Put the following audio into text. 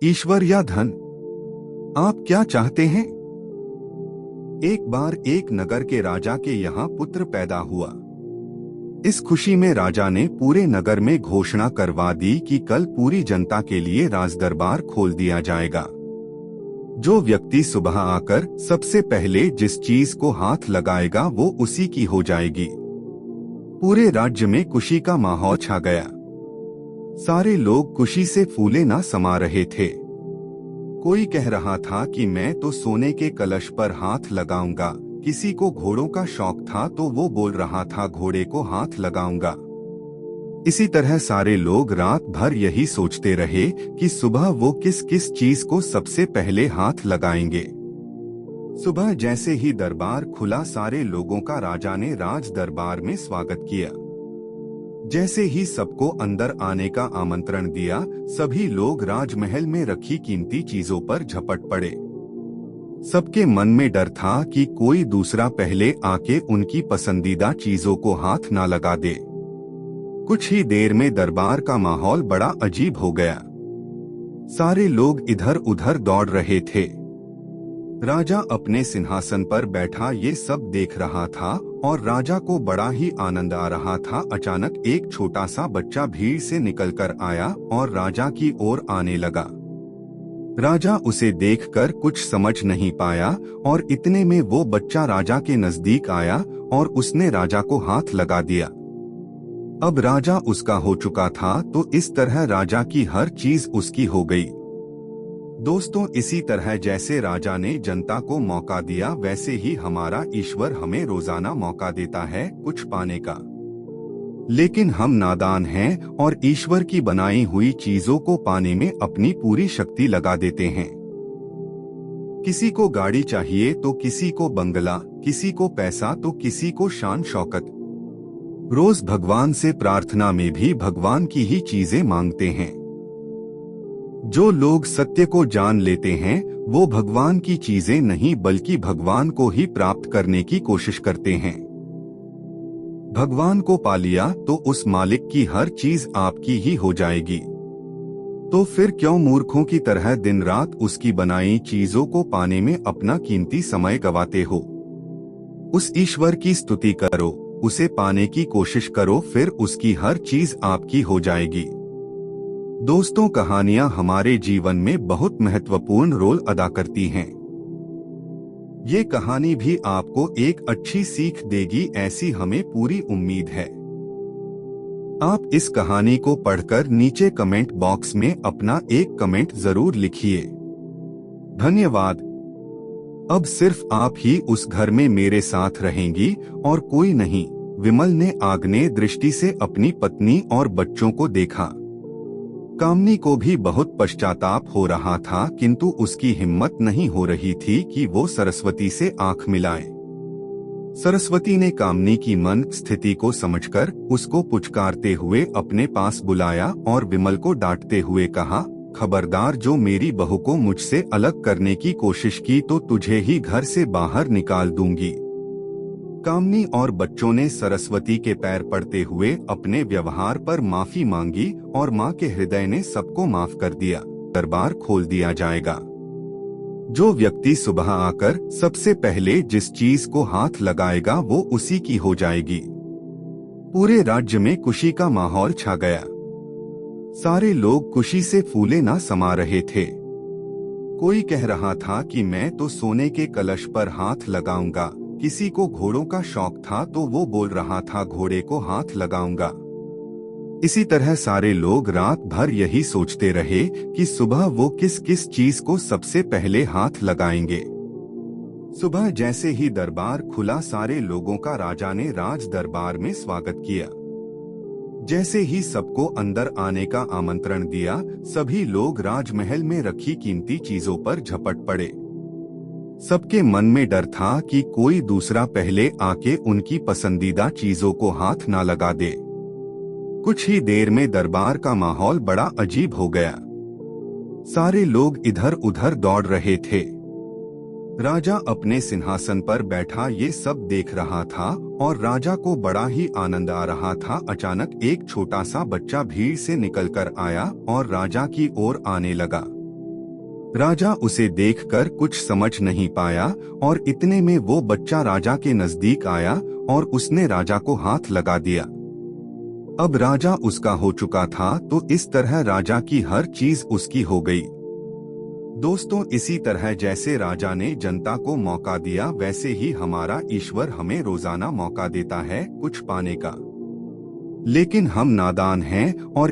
ईश्वर या धन? आप क्या चाहते हैं? एक बार एक नगर के राजा के यहाँ पुत्र पैदा हुआ। इस खुशी में राजा ने पूरे नगर में घोषणा करवा दी कि कल पूरी जनता के लिए राजदरबार खोल दिया जाएगा। जो व्यक्ति सुबह आकर सबसे पहले जिस चीज को हाथ लगाएगा वो उसी की हो जाएगी। पूरे राज्य में खुशी का माहौल छा गया। सारे लोग खुशी से फूले ना समा रहे थे। कोई कह रहा था कि मैं तो सोने के कलश पर हाथ लगाऊंगा, किसी को घोड़ों का शौक था तो वो बोल रहा था घोड़े को हाथ लगाऊंगा। इसी तरह सारे लोग रात भर यही सोचते रहे कि सुबह वो किस किस चीज को सबसे पहले हाथ लगाएंगे। सुबह जैसे ही दरबार खुला, सारे लोगों का राजा ने राज दरबार में स्वागत किया। जैसे ही सबको अंदर आने का आमंत्रण दिया, सभी लोग राजमहल में रखी कीमती चीजों पर झपट पड़े। सबके मन में डर था कि कोई दूसरा पहले आके उनकी पसंदीदा चीजों को हाथ ना लगा दे। कुछ ही देर में दरबार का माहौल बड़ा अजीब हो गया। सारे लोग इधर उधर दौड़ रहे थे। राजा अपने सिंहासन पर बैठा ये सब देख रहा था और राजा को बड़ा ही आनंद आ रहा था। अचानक एक छोटा सा बच्चा भीड़ से निकलकर आया और राजा की ओर आने लगा। राजा उसे देखकर कुछ समझ नहीं पाया और इतने में वो बच्चा राजा के नजदीक आया और उसने राजा को हाथ लगा दिया। अब राजा उसका हो चुका था, तो इस तरह राजा की हर चीज उसकी हो गई। दोस्तों, इसी तरह जैसे राजा ने जनता को मौका दिया, वैसे ही हमारा ईश्वर हमें रोजाना मौका देता है कुछ पाने का। लेकिन हम नादान हैं और ईश्वर की बनाई हुई चीजों को पाने में अपनी पूरी शक्ति लगा देते हैं। किसी को गाड़ी चाहिए तो किसी को बंगला, किसी को पैसा तो किसी को शान शौकत। रोज भगवान से प्रार्थना में भी भगवान की ही चीजें मांगते हैं। जो लोग सत्य को जान लेते हैं वो भगवान की चीजें नहीं बल्कि भगवान को ही प्राप्त करने की कोशिश करते हैं। भगवान को पा लिया तो उस मालिक की हर चीज आपकी ही हो जाएगी। तो फिर क्यों मूर्खों की तरह दिन रात उसकी बनाई चीजों को पाने में अपना कीमती समय गवाते हो? उस ईश्वर की स्तुति करो, उसे पाने की कोशिश करो, फिर उसकी हर चीज आपकी हो जाएगी। दोस्तों, कहानियां हमारे जीवन में बहुत महत्वपूर्ण रोल अदा करती हैं। ये कहानी भी आपको एक अच्छी सीख देगी, ऐसी हमें पूरी उम्मीद है। आप इस कहानी को पढ़कर नीचे कमेंट बॉक्स में अपना एक कमेंट जरूर लिखिए। धन्यवाद। अब सिर्फ आप ही उस घर में मेरे साथ रहेंगी और कोई नहीं। विमल ने आग्नेय दृष्टि से अपनी पत्नी और बच्चों को देखा। कामनी को भी बहुत पश्चाताप हो रहा था, किंतु उसकी हिम्मत नहीं हो रही थी कि वो सरस्वती से आंख मिलाए। सरस्वती ने कामनी की मन स्थिति को समझकर उसको पुचकारते हुए अपने पास बुलाया और विमल को डांटते हुए कहा, खबरदार, जो मेरी बहू को मुझसे अलग करने की कोशिश की तो तुझे ही घर से बाहर निकाल दूंगी। कामनी और बच्चों ने सरस्वती के पैर पड़ते हुए अपने व्यवहार पर माफी मांगी और मां के हृदय ने सबको माफ कर दिया। दरबार खोल दिया जाएगा। जो व्यक्ति सुबह आकर सबसे पहले जिस चीज को हाथ लगाएगा वो उसी की हो जाएगी। पूरे राज्य में खुशी का माहौल छा गया। सारे लोग खुशी से फूले ना समा रहे थे। कोई कह रहा था कि मैं तो सोने के कलश पर हाथ लगाऊंगा, किसी को घोड़ों का शौक था तो वो बोल रहा था घोड़े को हाथ लगाऊंगा। इसी तरह सारे लोग रात भर यही सोचते रहे कि सुबह वो किस किस चीज को सबसे पहले हाथ लगाएंगे। सुबह जैसे ही दरबार खुला, सारे लोगों का राजा ने राज दरबार में स्वागत किया। जैसे ही सबको अंदर आने का आमंत्रण दिया, सभी लोग राजमहल में रखी कीमती चीजों पर झपट पड़े। सबके मन में डर था कि कोई दूसरा पहले आके उनकी पसंदीदा चीजों को हाथ ना लगा दे। कुछ ही देर में दरबार का माहौल बड़ा अजीब हो गया। सारे लोग इधर उधर दौड़ रहे थे। राजा अपने सिंहासन पर बैठा ये सब देख रहा था और राजा को बड़ा ही आनंद आ रहा था। अचानक एक छोटा सा बच्चा भीड़ से निकलकर आया और राजा की ओर आने लगा। राजा उसे देखकर कुछ समझ नहीं पाया और इतने में वो बच्चा राजा के नजदीक आया और उसने राजा को हाथ लगा दिया। अब राजा उसका हो चुका था, तो इस तरह राजा की हर चीज उसकी हो गई। दोस्तों, इसी तरह जैसे राजा ने जनता को मौका दिया, वैसे ही हमारा ईश्वर हमें रोजाना मौका देता है कुछ पाने का। लेकिन हम नादान हैं और